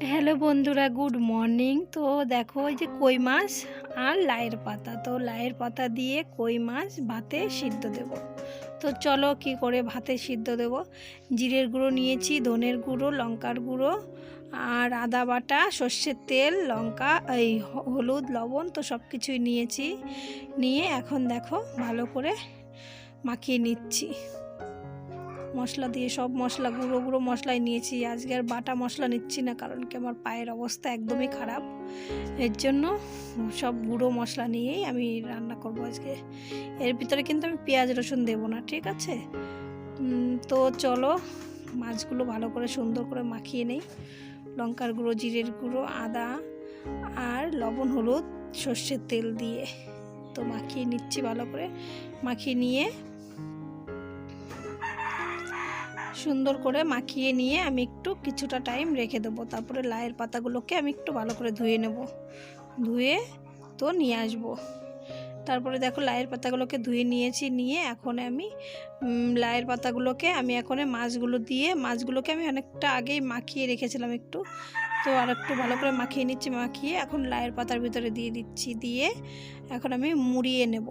Hello বন্ধুরা, good morning. তো দেখো এই যে কই মাছ আর লাইয়ের পাতা, তো লাইয়ের পাতা দিয়ে কই মাছ ভাতে সিদ্ধ দেব। তো চলো কি করে ভাতে সিদ্ধ দেব। জিরের গুঁড়ো নিয়েছি, ধনের গুঁড়ো, লঙ্কার গুঁড়ো আর আদা বাটা, সর্ষের তেল, লঙ্কা, এই হলুদ, লবণ, তো সব কিছুই নিয়েছি। নিয়ে এখন দেখো ভালো করে মাখিয়ে নিচ্ছি মশলা দিয়ে। সব মশলা গুঁড়ো গুঁড়ো মশলাই নিয়েছি, আজকে আর বাটা মশলা নিচ্ছি না, কারণ কি আমার পায়ের অবস্থা একদমই খারাপ। এর জন্য সব গুঁড়ো মশলা নিয়েই আমি রান্না করব আজকে। এর ভিতরে কিন্তু আমি পেঁয়াজ রসুন দেবো না, ঠিক আছে? তো চলো মাছগুলো ভালো করে সুন্দর করে মাখিয়ে নেই। লঙ্কার গুঁড়ো, জিরের গুঁড়ো, আদা আর লবণ, হলুদ, সর্ষের তেল দিয়ে তো মাখিয়ে নিচ্ছি ভালো করে। মাখিয়ে নিয়ে সুন্দর করে মাখিয়ে নিয়ে আমি একটু কিছুটা টাইম রেখে দেবো। তারপরে লাইয়ের পাতাগুলোকে আমি একটু ভালো করে ধুয়ে নেব, ধুয়ে তো নিয়ে আসবো। তারপরে দেখো লাইয়ের পাতাগুলোকে ধুয়ে নিয়েছি, নিয়ে এখন আমি লাইয়ের পাতাগুলোকে আমি এখন মাছগুলোকে আমি অনেকটা আগেই মাখিয়ে রেখেছিলাম একটু, তো আর একটু ভালো করে মাখিয়ে নিচ্ছি। মাখিয়ে এখন লাইয়ের পাতার ভিতরে দিয়ে দিচ্ছি, দিয়ে এখন আমি মুড়িয়ে নেব।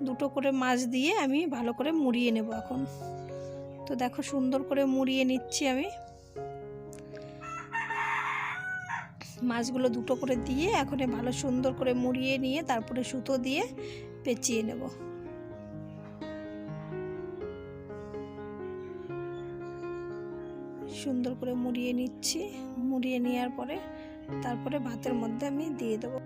দুটো করে মাছ দিয়ে আমি ভালো করে মুড়িয়ে নেব এখন। তো দেখো সুন্দর করে মুড়িয়ে নিচ্ছি আমি। মাছগুলো দুটো করে দিয়ে এখন ভালো সুন্দর করে মুড়িয়ে নিয়ে তারপরে সুতো দিয়ে পেঁচিয়ে নেব। সুন্দর করে মুড়িয়ে নিচ্ছি। মুড়িয়ে নেওয়ার পরে তারপরে ভাতের মধ্যে আমি দিয়ে দেবো।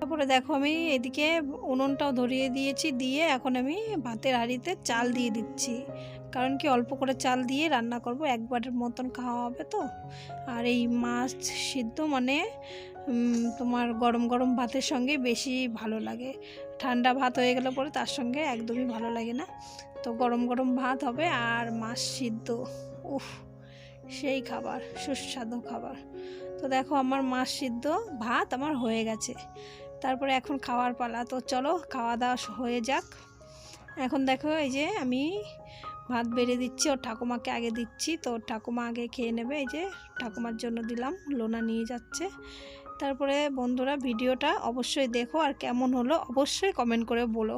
তারপরে দেখো আমি এদিকে উনুনটাও ধরিয়ে দিয়েছি, দিয়ে এখন আমি ভাতের হাঁড়িতে চাল দিয়ে দিচ্ছি, কারণ কি অল্প করে চাল দিয়ে রান্না করব, একবারের মতন খাওয়া হবে তো। আর এই মাছ সিদ্ধ মানে তোমার গরম গরম ভাতের সঙ্গে বেশি ভালো লাগে। ঠান্ডা ভাত হয়ে গেলে পরে তার সঙ্গে একদমই ভালো লাগে না। তো গরম গরম ভাত হবে আর মাছ সিদ্ধ, উফ সেই খাবার, সুস্বাদু খাবার। তো দেখো আমার মাছ সিদ্ধ ভাত আমার হয়ে গেছে। তারপরে এখন খাওয়ার পালা, তো চলো খাওয়া দাওয়া হয়ে যাক। এখন দেখো এই যে আমি ভাত বেড়ে দিচ্ছি, ওর ঠাকুমাকে আগে দিচ্ছি, তো ওর ঠাকুমা আগে খেয়ে নেবে। এই যে ঠাকুমার জন্য দিলাম, লোনা নিয়ে যাচ্ছে। তারপরে বন্ধুরা ভিডিওটা অবশ্যই দেখো, আর কেমন হলো অবশ্যই কমেন্ট করে বলো।